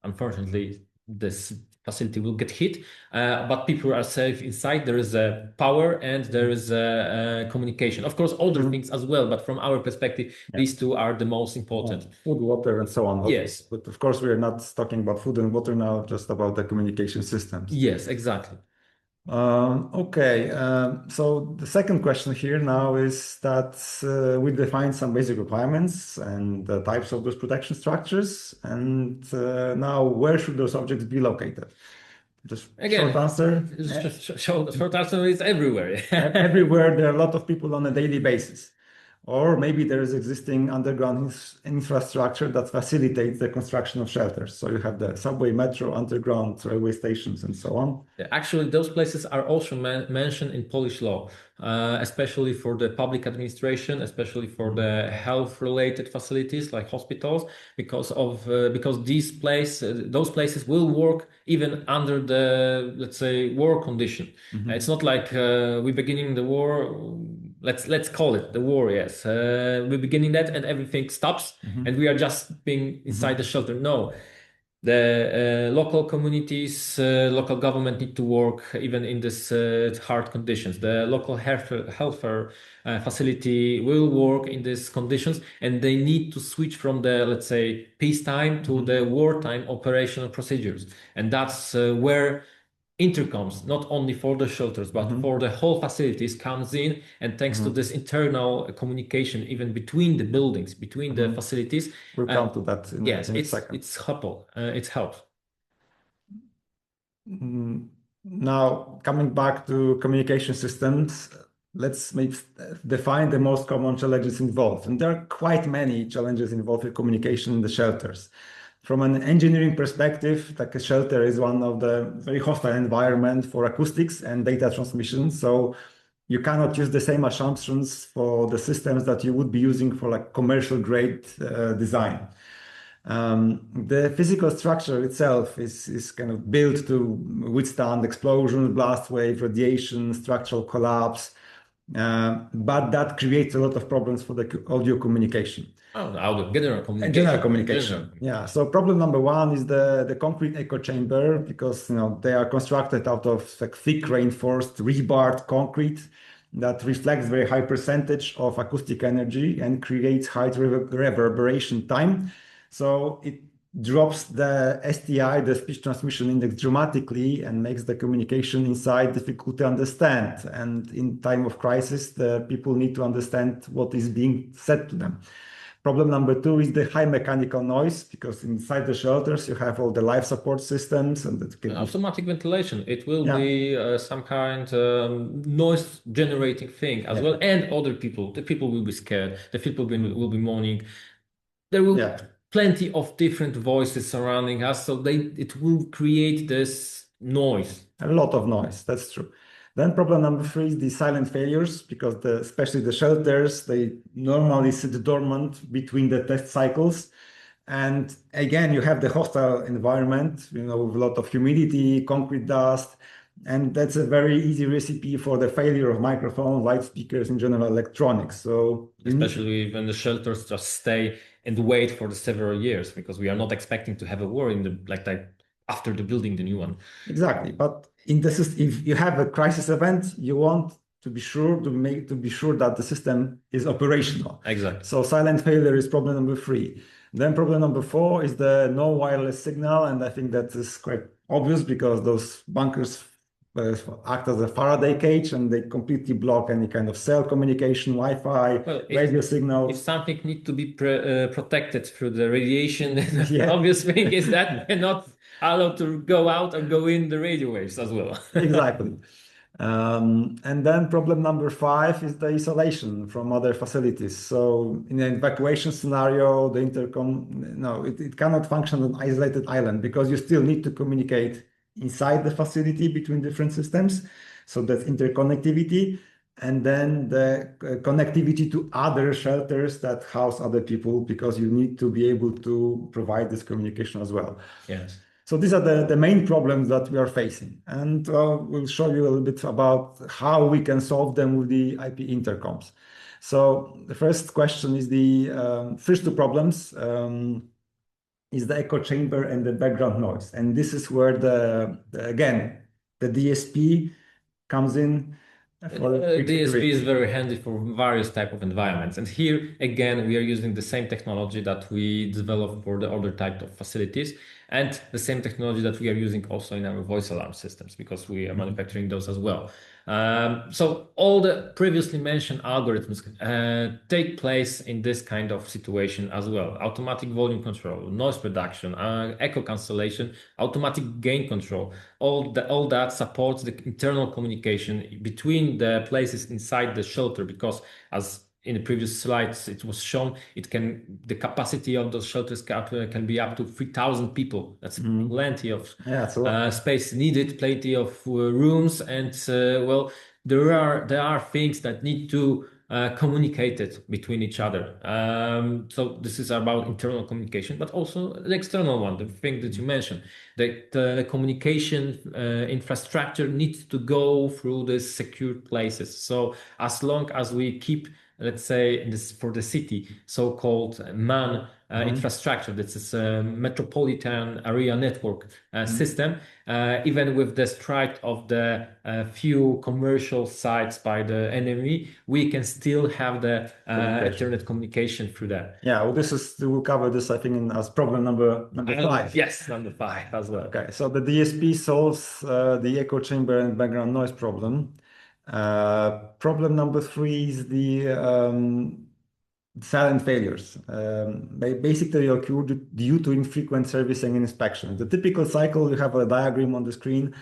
S2: unfortunately this facility will get hit, but people are safe inside. There is a power and there is a communication. Of course, other things as well, but from our perspective, these two are the most important.
S1: Food, water, and so on.
S2: Yes.
S1: But of course, we are not talking about food and water now, just about the communication systems.
S2: Yes, exactly.
S1: Okay, so the second question here now is that we define some basic requirements and the types of those protection structures, and now where should those objects be located? Just
S2: Again,
S1: short answer.
S2: Short answer is everywhere.
S1: Everywhere there are a lot of people on a daily basis. Or maybe there is existing underground infrastructure that facilitates the construction of shelters. So you have the subway, metro, underground railway stations, and so on.
S2: Actually, those places are also mentioned in Polish law, especially for the public administration, especially for the health-related facilities like hospitals, because those places will work even under the, let's say, war condition. It's not like we're beginning the war. Let's call it the war. Yes, we're beginning that, and everything stops, and we are just being inside the shelter. No. The local communities, local government need to work even in this hard conditions. The local health facility will work in these conditions, and they need to switch from the, let's say, peacetime to the wartime operational procedures. And that's where intercoms, not only for the shelters, but for the whole facilities comes in. And thanks to this internal communication, even between the buildings, between the facilities.
S1: We'll come to that in a second.
S2: It's helpful. It's helped.
S1: Now, coming back to communication systems, let's define the most common challenges involved. And there are quite many challenges involved with communication in the shelters. From an engineering perspective, like a shelter is one of the very hostile environment for acoustics and data transmission. So you cannot use the same assumptions for the systems that you would be using for like commercial grade design. The physical structure itself is kind of built to withstand explosion, blast wave, radiation, structural collapse, but that creates a lot of problems for the audio communication.
S2: General communication.
S1: General communication. Yeah. So problem number one is the concrete echo chamber, because they are constructed out of like thick reinforced rebarred concrete that reflects very high percentage of acoustic energy and creates high reverberation time. So it drops the STI, the speech transmission index, dramatically and makes the communication inside difficult to understand. And in time of crisis, the people need to understand what is being said to them. Problem number two is the high mechanical noise, because inside the shelters you have all the life support systems and
S2: automatic ventilation. It will be some kind noise generating thing as well. And the people will be scared. The people will be moaning. There will be plenty of different voices surrounding us, so it will create this noise.
S1: A lot of noise. That's true. Then problem number three is the silent failures, because especially the shelters, they normally sit dormant between the test cycles. And again, you have the hostile environment, with a lot of humidity, concrete dust, and that's a very easy recipe for the failure of microphones, loudspeakers, in general electronics. So
S2: especially when the shelters just stay and wait for the several years, because we are not expecting to have a war in the after the building the new one.
S1: Exactly, but in the system, if you have a crisis event, you want to be sure that the system is operational.
S2: Exactly.
S1: So silent failure is problem number three. Then problem number four is the no wireless signal, and I think that is quite obvious because those bunkers act as a Faraday cage and they completely block any kind of cell communication, Wi-Fi, radio signals.
S2: If something needs to be protected through the radiation, the obvious thing is that they're not allowed to go out or go in the radio waves as well.
S1: Exactly. And then problem number five is the isolation from other facilities. So in an evacuation scenario, the intercom, it cannot function on an isolated island because you still need to communicate inside the facility between different systems. So that's interconnectivity. And then the connectivity to other shelters that house other people, because you need to be able to provide this communication as well.
S2: Yes.
S1: So these are the main problems that we are facing. And we'll show you a little bit about how we can solve them with the IP intercoms. So the first question is the first two problems is the echo chamber and the background noise. And this is where again, the DSP comes in.
S2: DSP is very handy for various type of environments. And here, again, we are using the same technology that we developed for the other type of facilities and the same technology that we are using also in our voice alarm systems because we are manufacturing those as well. So all the previously mentioned algorithms take place in this kind of situation as well. Automatic volume control, noise reduction, echo cancellation, automatic gain control. All that supports the internal communication between the places inside the shelter because as in the previous slides, it was shown the capacity of those shelters can be up to 3,000 people. That's plenty of space needed, plenty of rooms, and well, there are things that need to communicated between each other. So this is about internal communication, but also the external one, the thing that you mentioned, that the communication infrastructure needs to go through the secure places. So as long as we keep, let's say, for the city, so-called MAN infrastructure, this is a metropolitan area network system, even with the strike of the few commercial sites by the enemy, we can still have the internet communication through that.
S1: Yeah, well, we'll cover this, I think, as problem number 5.
S2: Yes, number 5 as well.
S1: Okay, so the DSP solves the echo chamber and background noise problem. Problem number 3 is the silent failures. They basically occur due to infrequent servicing and inspection. The typical cycle, you have a diagram on the screen,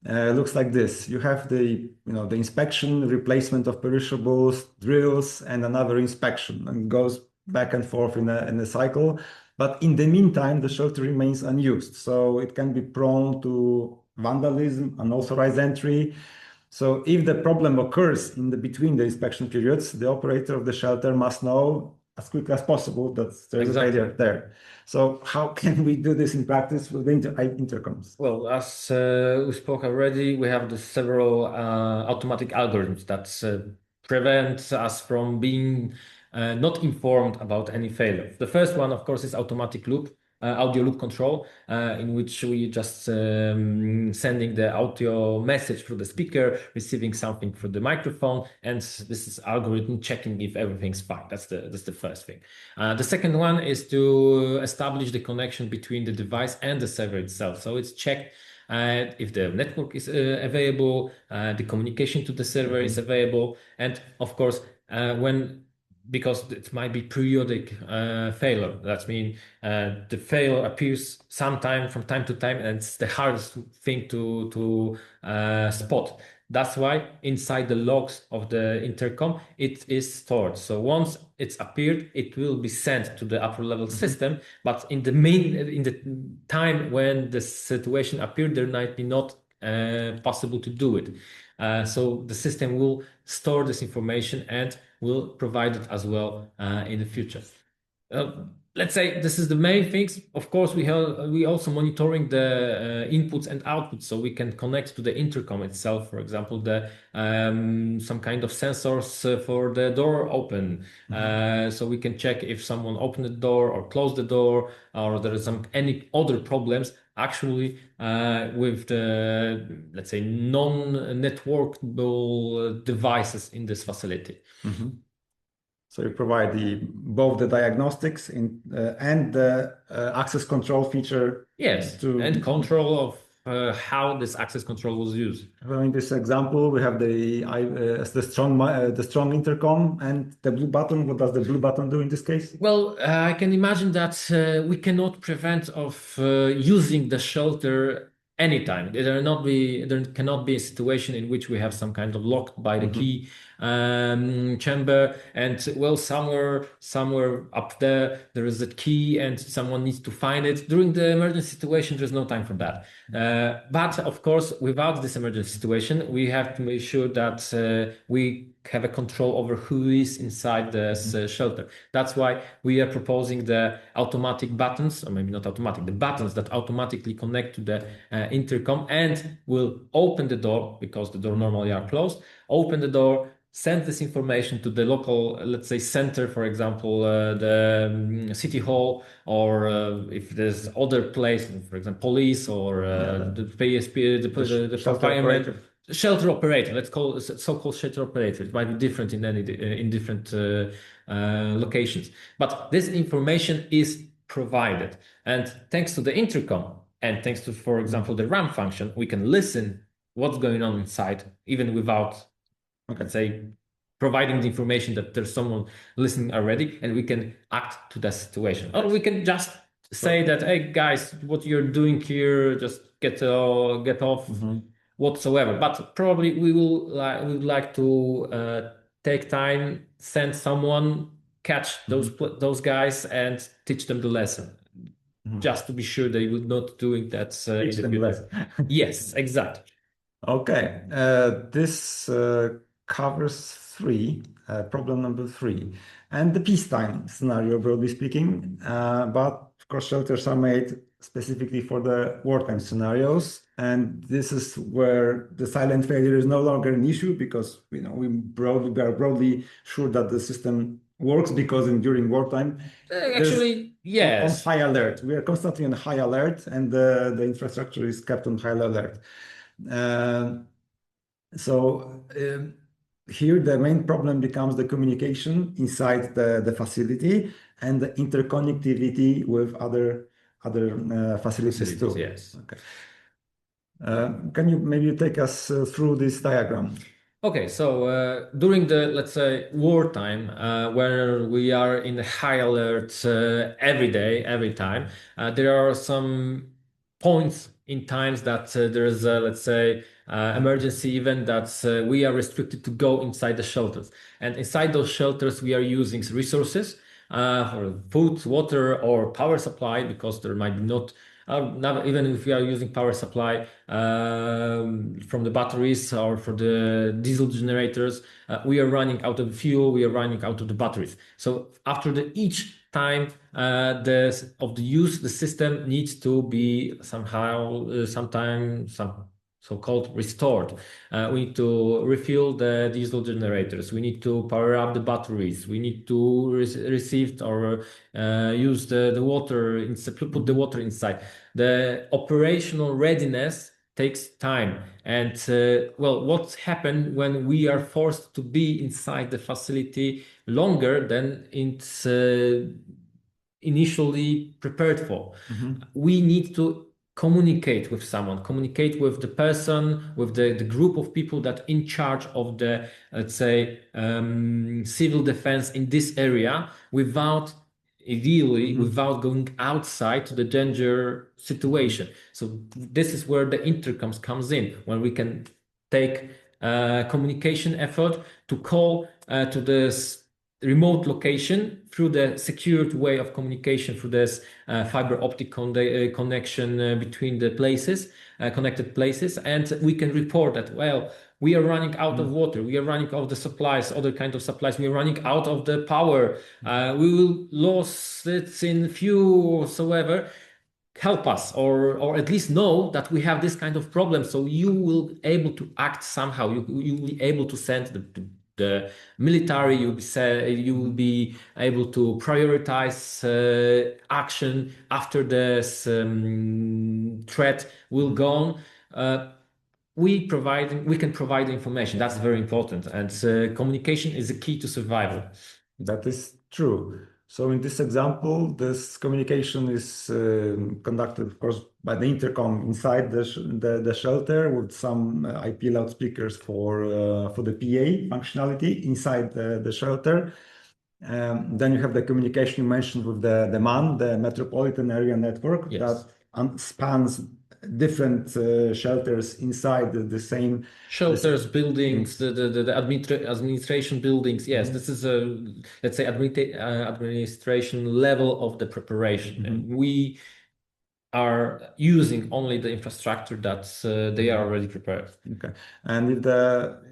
S1: looks like this. You have the inspection, replacement of perishables, drills, and another inspection, and goes back and forth in a cycle. But in the meantime, the shelter remains unused, so it can be prone to vandalism, unauthorized entry. So if the problem occurs between the inspection periods, the operator of the shelter must know as quickly as possible that there is a failure there. So how can we do this in practice with the intercoms?
S2: Well, as we spoke already, we have the several automatic algorithms that prevent us from being not informed about any failure. The first one, of course, is automatic loop. Audio loop control, in which we just sending the audio message through the speaker, receiving something through the microphone, and this is algorithm checking if everything's fine. That's the first thing. The second one is to establish the connection between the device and the server itself. So it's checked if the network is available, the communication to the server is available, and of course because it might be periodic failure. That means the failure appears sometime from time to time, and it's the hardest thing to spot. That's why inside the logs of the intercom, it is stored. So once it's appeared, it will be sent to the upper level system. But in the time when the situation appeared, there might be not possible to do it. So the system will store this information and will provide it as well in the future. Let's say this is the main things. Of course, we also monitoring the inputs and outputs, so we can connect to the intercom itself. For example, some kind of sensors for the door open, so we can check if someone opened the door or closed the door, or there is any other problems. Actually, with the, let's say, non-networkable devices in this facility.
S1: So you provide both the diagnostics and the access control feature.
S2: Yes, and control of how this access control was used.
S1: In this example, we have the strong intercom and the blue button. What does the blue button do in this case?
S2: Well, I can imagine that we cannot prevent of using the shelter anytime. There cannot be a situation in which we have some kind of locked by the key chamber, and well, somewhere up there is a key, and someone needs to find it. During the emergency situation, there's no time for that. But of course, without this emergency situation, we have to make sure that we have a control over who is inside this shelter. That's why we are proposing the automatic buttons, or maybe not automatic, the buttons that automatically connect to the intercom and will open the door, because the door normally are closed, open the door, send this information to the local, let's say, center, for example, the city hall, or if there's other place, for example, police, or the PSP, the fireman. Shelter operator, let's call it so-called shelter operator. It might be different in different locations, but this information is provided, and thanks to the intercom and thanks to, for example, the RAM function, we can listen what's going on inside, even without, let's say, providing the information that there's someone listening already, and we can act to that situation, or we can just say that, hey guys, what you're doing here, just get off. Whatsoever, but probably we would like to take time, send someone, catch those guys, and teach them the lesson, just to be sure they would not doing that in the future. Yes, exactly.
S1: Okay, this covers problem number 3, and the peacetime scenario, broadly speaking. But of course, shelters are made specifically for the wartime scenarios, and this is where the silent failure is no longer an issue, because we are broadly sure that the system works, because during wartime,
S2: actually, yes,
S1: on high alert. We are constantly on high alert, and the infrastructure is kept on high alert. So here the main problem becomes the communication inside the facility and the interconnectivity with other facilities too.
S2: Yes.
S1: Okay. Can you maybe take us through this diagram?
S2: Okay, so during the, let's say, wartime, where we are in high alert every day, every time, there are some points in times that there's a, let's say, emergency event that we are restricted to go inside the shelters. And inside those shelters, we are using resources for food, water, or power supply, because there might be not even if we are using power supply from the batteries or for the diesel generators, we are running out of fuel, we are running out of the batteries. So after each time of the use, the system needs to be somehow, some so-called restored. We need to refuel the diesel generators. We need to power up the batteries. We need to receive or use the water, put the water inside. The operational readiness takes time. And well, what's happened when we are forced to be inside the facility longer than it's initially prepared for? We need to communicate with someone, communicate with the person, with the group of people that in charge of the, let's say, civil defense in this area, ideally without going outside to the danger situation. So this is where the intercoms comes in, when we can take communication effort to call to this remote location through the secured way of communication, through this fiber optic connection between the places, connected places, and we can report that, well, we are running out of water, we are running out of the supplies, other kind of supplies, we are running out of the power, we will lose it in few whatsoever. Help us, or at least know that we have this kind of problem, so you will able to act somehow. You will be able to send the military. You will be able to prioritize action after this threat will go on. We can provide information. That's very important, and communication is the key to survival.
S1: That is true. So in this example, this communication is conducted, of course, by the intercom inside the shelter, with some IP loudspeakers for the PA functionality inside the shelter. Then you have the communication you mentioned with the MAN, the Metropolitan Area Network,
S2: Yes.
S1: that spans different shelters inside the same
S2: shelters, buildings, the administration buildings. Yes, this is a, let's say, administration level of the preparation. And we are using only the infrastructure that they are already prepared.
S1: Okay. And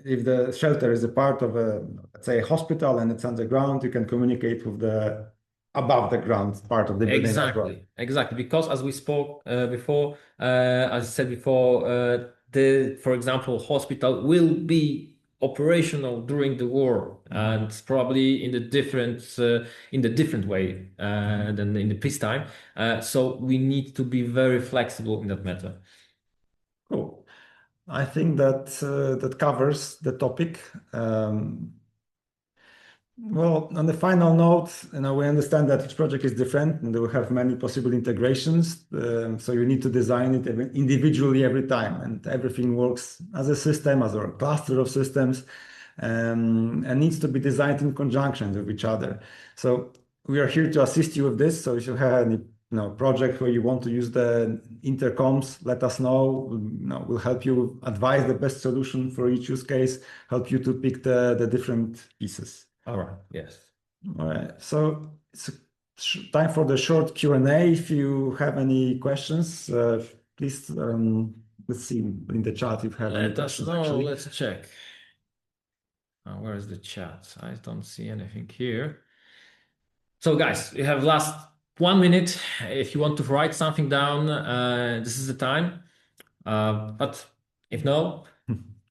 S1: if the shelter is a part of a, let's say, a hospital and it's underground, you can communicate with the above the ground part of the building as well.
S2: Exactly. Because as we spoke before, as I said before, for example, hospital will be operational during the war and probably in the different way than in the peacetime. So we need to be very flexible in that matter.
S1: Cool. I think that that covers the topic. Well, on the final note, we understand that each project is different and they will have many possible integrations. So you need to design it individually every time, and everything works as a system, as a cluster of systems, and needs to be designed in conjunction with each other. So we are here to assist you with this. So if you have any project where you want to use the intercoms, let us know. We'll help you advise the best solution for each use case, help you to pick the different pieces.
S2: All right. Yes.
S1: All right. So it's time for the short Q&A. If you have any questions, please, let's see in the chat if you have any questions. Actually,
S2: let's check. Where is the chat? I don't see anything here. So guys, we have last 1 minute. If you want to write something down, this is the time. But if no,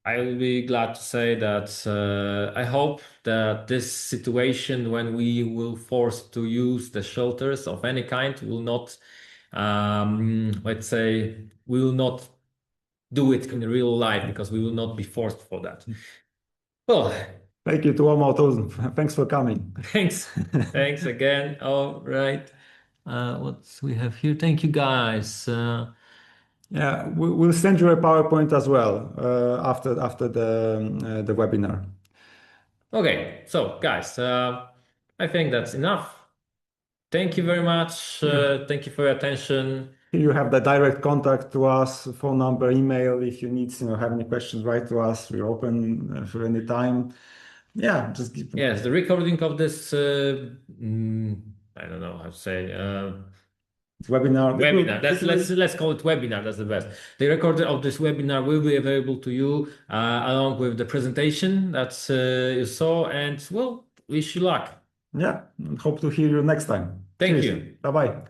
S2: I will be glad to say that I hope that this situation, when we will force to use the shelters of any kind, will not, let's say, we will not do it in real life, because we will not be forced for that. Well,
S1: thank you to Alma. Thanks for coming.
S2: Thanks. Thanks again. All right. What we have here? Thank you, guys.
S1: Yeah, we'll send you a PowerPoint as well after the webinar.
S2: Okay, so guys, I think that's enough. Thank you very much. Thank you for your attention.
S1: You have the direct contact to us, phone number, email. If you need, have any questions, write to us. We're open for any time. Yeah, just give.
S2: Yes, the recording of this, I don't know how to say.
S1: Webinar.
S2: Let's call it webinar. That's the best. The recording of this webinar will be available to you along with the presentation that you saw. And well, wish you luck.
S1: Yeah, hope to hear you next time.
S2: Thank you.
S1: Bye bye.